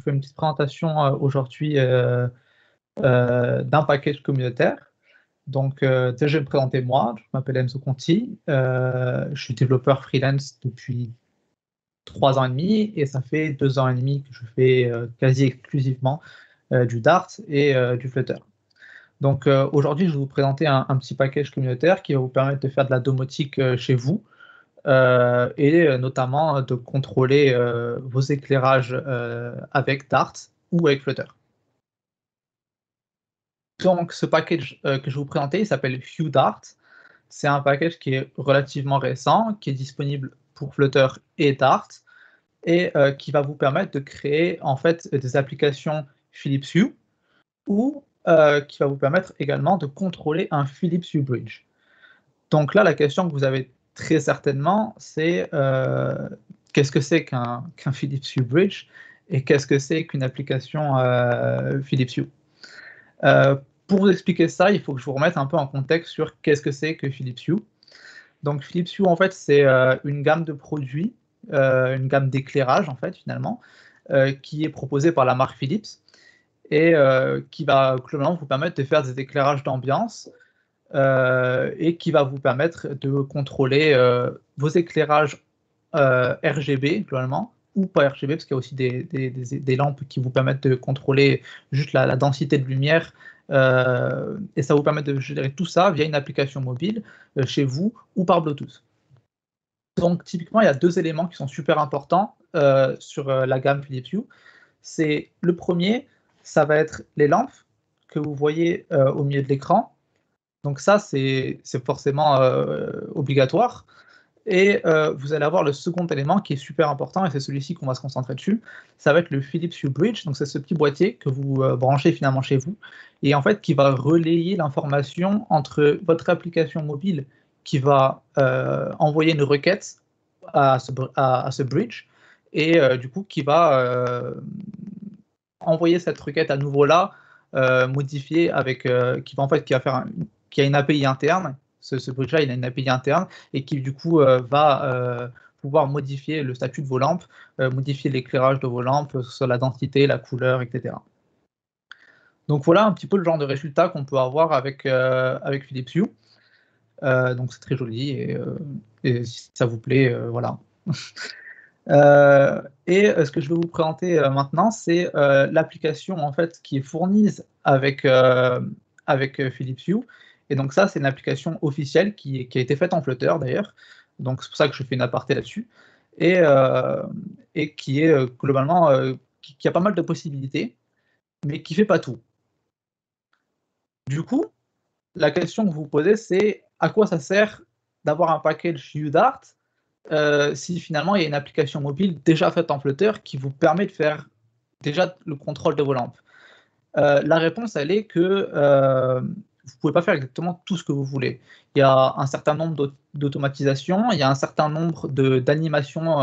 fais une petite présentation aujourd'hui d'un package communautaire. Donc, déjà, je vais me présenter moi. Je m'appelle Enzo Conti. Je suis développeur freelance depuis 3 ans et demi et ça fait 2 ans et demi que je fais quasi exclusivement du Dart et du Flutter. Donc, aujourd'hui, je vais vous présenter un petit package communautaire qui va vous permettre de faire de la domotique chez vous. Et notamment de contrôler vos éclairages avec Dart ou avec Flutter. Donc ce package que je vais vous présenter, il s'appelle HueDart. C'est un package qui est relativement récent, qui est disponible pour Flutter et Dart, et qui va vous permettre de créer en fait des applications Philips Hue, ou qui va vous permettre également de contrôler un Philips Hue Bridge. Donc là, la question que vous avez très certainement, c'est qu'est-ce que c'est qu'un Philips Hue Bridge et qu'est-ce que c'est qu'une application Philips Hue. Pour vous expliquer ça, il faut que je vous remette un peu en contexte sur qu'est-ce que c'est que Philips Hue. Donc Philips Hue, en fait, c'est une gamme de produits, une gamme d'éclairage, en fait, finalement, qui est proposée par la marque Philips et qui va globalement vous permettre de faire des éclairages d'ambiance et qui va vous permettre de contrôler vos éclairages RGB, globalement, ou pas RGB, parce qu'il y a aussi des lampes qui vous permettent de contrôler juste la densité de lumière, et ça vous permet de gérer tout ça via une application mobile chez vous ou par Bluetooth. Donc typiquement, il y a 2 éléments qui sont super importants sur la gamme Philips Hue. C'est le premier, ça va être les lampes que vous voyez au milieu de l'écran. Donc ça, c'est forcément obligatoire. Et vous allez avoir le second élément qui est super important, et c'est celui-ci qu'on va se concentrer dessus. Ça va être le Philips Hue Bridge. Donc c'est ce petit boîtier que vous branchez finalement chez vous, et en fait qui va relayer l'information entre votre application mobile qui va envoyer une requête à ce bridge, et du coup qui va envoyer cette requête à nouveau là, modifiée avec qui va faire qui a une API interne. Ce bridge-là, il a une API interne et qui du coup va pouvoir modifier le statut de vos lampes, modifier l'éclairage de vos lampes, sur la densité, la couleur, etc. Donc voilà un petit peu le genre de résultat qu'on peut avoir avec Philips Hue. Donc c'est très joli, et si ça vous plaît, voilà. Et ce que je vais vous présenter maintenant, c'est l'application en fait qui est fournie avec Philips Hue. Et donc ça, c'est une application officielle qui a été faite en Flutter d'ailleurs. Donc c'est pour ça que je fais une aparté là-dessus. Et qui est globalement qui a pas mal de possibilités, mais qui fait pas tout. Du coup, la question que vous vous posez, c'est à quoi ça sert d'avoir un package HueDart si finalement il y a une application mobile déjà faite en Flutter qui vous permet de faire déjà le contrôle de vos lampes. La réponse, elle est que vous ne pouvez pas faire exactement tout ce que vous voulez. Il y a un certain nombre d'automatisation, il y a un certain nombre d'animations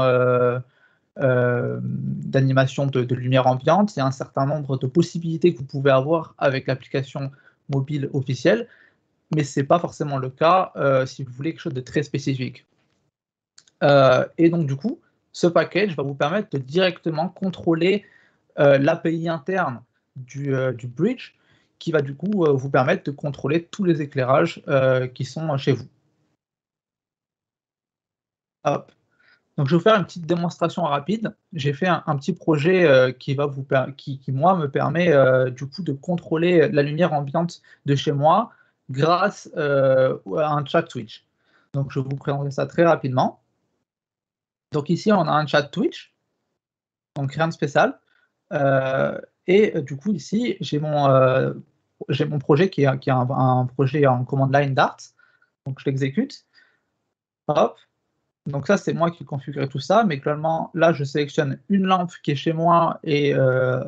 de lumière ambiante, il y a un certain nombre de possibilités que vous pouvez avoir avec l'application mobile officielle, mais ce n'est pas forcément le cas si vous voulez quelque chose de très spécifique. Et donc du coup, ce package va vous permettre de directement contrôler l'API interne du bridge, qui va du coup vous permettre de contrôler tous les éclairages qui sont chez vous. Hop. Donc je vais vous faire une petite démonstration rapide. J'ai fait un petit projet qui moi me permet du coup de contrôler la lumière ambiante de chez moi grâce à un chat Twitch. Donc je vais vous présenter ça très rapidement. Donc ici, on a un chat Twitch, donc rien de spécial. Et du coup, ici, j'ai mon projet qui est un projet en command line Dart. Donc je l'exécute. Hop. Donc ça, c'est moi qui configurerai tout ça. Mais globalement, là, je sélectionne une lampe qui est chez moi et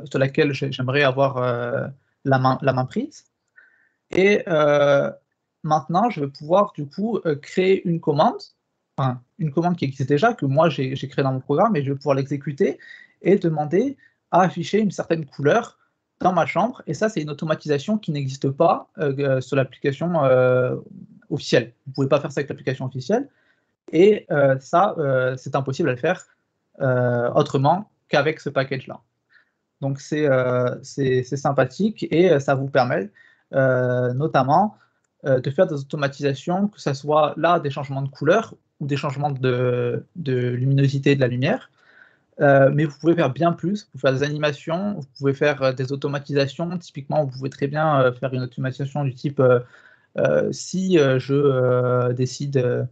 sur laquelle j'aimerais avoir la main prise. Et maintenant, je vais pouvoir du coup créer une commande. Enfin, une commande qui existe déjà, que moi j'ai créée dans mon programme, et je vais pouvoir l'exécuter et demander à afficher une certaine couleur dans ma chambre. Et ça, c'est une automatisation qui n'existe pas sur l'application officielle. Vous ne pouvez pas faire ça avec l'application officielle. Et ça, c'est impossible à le faire autrement qu'avec ce package-là. Donc c'est sympathique et ça vous permet notamment de faire des automatisations, que ce soit là des changements de couleur ou des changements de luminosité de la lumière. Mais vous pouvez faire bien plus, vous pouvez faire des animations, vous pouvez faire des automatisations. Typiquement, vous pouvez très bien faire une automatisation du type si je décide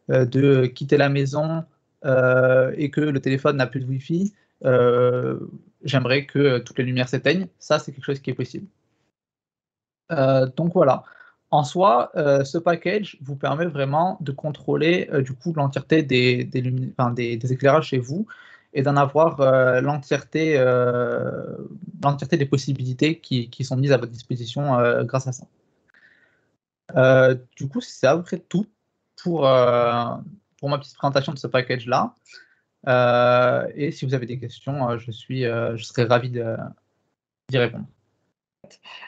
de quitter la maison et que le téléphone n'a plus de Wi-Fi, j'aimerais que toutes les lumières s'éteignent. Ça, c'est quelque chose qui est possible. Donc voilà. En soi, ce package vous permet vraiment de contrôler du coup l'entièreté des éclairages chez vous et d'en avoir l'entièreté des possibilités qui sont mises à votre disposition grâce à ça. Du coup, c'est à peu près tout pour, pour ma petite présentation de ce package-là. Et si vous avez des questions, je serai ravi d'y répondre.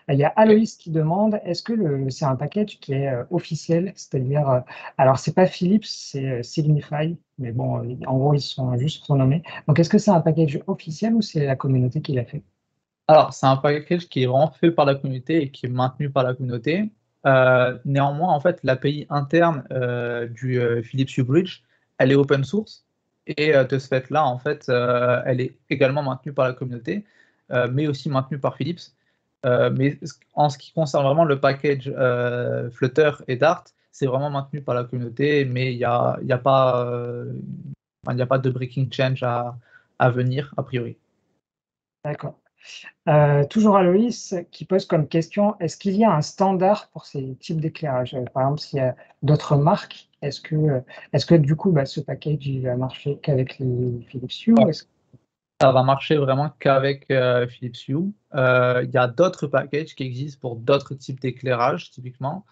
Il y a Aloïs qui demande, est-ce que c'est un package qui est officiel, c'est-à-dire, alors c'est pas Philips, c'est Signify, mais bon, en gros, ils sont juste renommés. Donc, est-ce que c'est un package officiel ou c'est la communauté qui l'a fait? Alors, c'est un package qui est vraiment fait par la communauté et qui est maintenu par la communauté. Néanmoins, en fait, l'API interne du Philips Hue Bridge, elle est open source et de ce fait-là, en fait, elle est également maintenue par la communauté, mais aussi maintenue par Philips. Mais en ce qui concerne vraiment le package Flutter et Dart, c'est vraiment maintenu par la communauté, mais il n'y a pas de breaking change à venir, a priori. D'accord. Toujours Aloïs qui pose comme question, est-ce qu'il y a un standard pour ces types d'éclairage? Par exemple, s'il y a d'autres marques, est-ce que du coup, ce package il va marcher qu'avec les Philips Hue? Ça va marcher vraiment qu'avec Philips Hue. Il y a d'autres packages qui existent pour d'autres types d'éclairage, typiquement.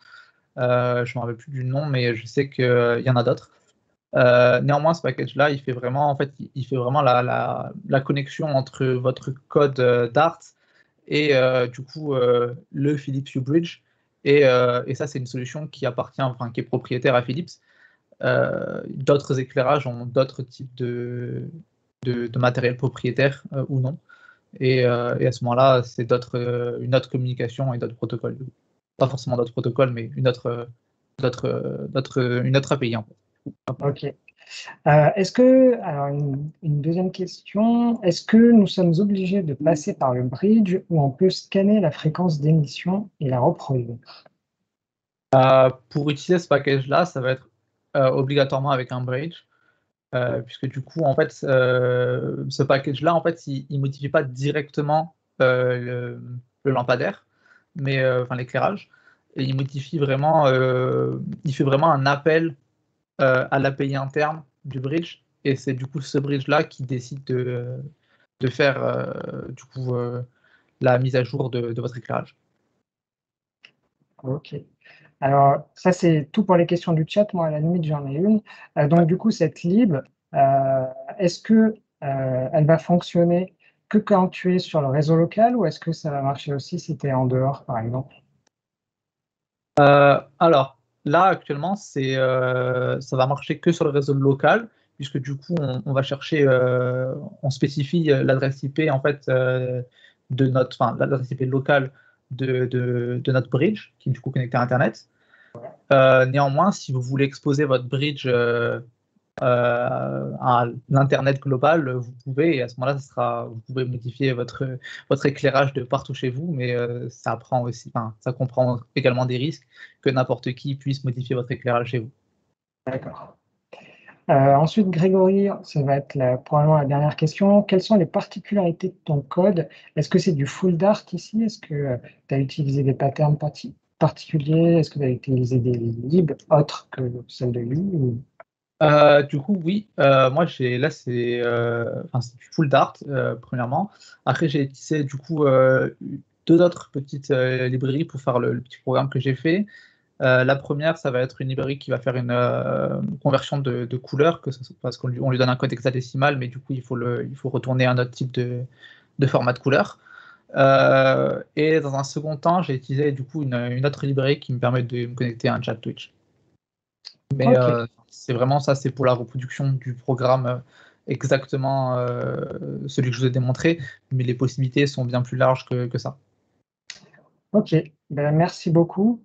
Je ne me rappelle plus du nom, mais je sais qu'il y en a d'autres. Néanmoins, ce package-là, il fait vraiment, en fait, il fait vraiment la connexion entre votre code Dart et du coup le Philips Hue Bridge. Et ça, c'est une solution qui appartient, enfin, qui est propriétaire à Philips. D'autres éclairages ont d'autres types de matériel propriétaire ou non. Et à ce moment-là, c'est une autre communication et d'autres protocoles. Pas forcément d'autres protocoles, mais une autre API en fait. Ok. Alors une deuxième question, est-ce que nous sommes obligés de passer par le bridge ou on peut scanner la fréquence d'émission et la reproduire? Pour utiliser ce package-là, ça va être obligatoirement avec un bridge, puisque du coup, en fait, ce package-là, en fait, il modifie pas directement le lampadaire, mais enfin l'éclairage, et il modifie vraiment, il fait vraiment un appel à l'API interne du bridge, et c'est du coup ce bridge-là qui décide de faire du coup la mise à jour de votre éclairage. Ok. Alors, ça, c'est tout pour les questions du chat. Moi, à la limite, j'en ai une. Donc, du coup, cette lib, est-ce que elle va fonctionner que quand tu es sur le réseau local ou est-ce que ça va marcher aussi si tu es en dehors, par exemple? Alors, là, actuellement, ça va marcher que sur le réseau local, puisque du coup, on va chercher, on spécifie l'adresse IP en fait enfin, l'adresse IP locale de notre bridge, qui est du coup connecté à Internet. Néanmoins, si vous voulez exposer votre bridge à l'internet global, vous pouvez, et à ce moment-là, vous pouvez modifier votre éclairage de partout chez vous, mais ça comprend également des risques que n'importe qui puisse modifier votre éclairage chez vous. D'accord. Ensuite, Grégory, ça va être probablement la dernière question. Quelles sont les particularités de ton code? Est-ce que c'est du full Dart ici? Est-ce que tu as utilisé des patterns particuliers? Est-ce que tu as utilisé des libs autres que celles de lui? Du coup, oui, moi là c'est du full Dart, premièrement. Après, j'ai utilisé du coup deux autres petites librairies pour faire le petit programme que j'ai fait. La première, ça va être une librairie qui va faire une conversion de couleurs, parce qu'on lui donne un code hexadécimal, mais du coup, il faut retourner un autre type de format de couleur. Et dans un second temps, j'ai utilisé du coup une autre librairie qui me permet de me connecter à un chat Twitch. Mais Ok. c'est vraiment ça, c'est pour la reproduction du programme exactement celui que je vous ai démontré, mais les possibilités sont bien plus larges que ça. Ok, ben, merci beaucoup.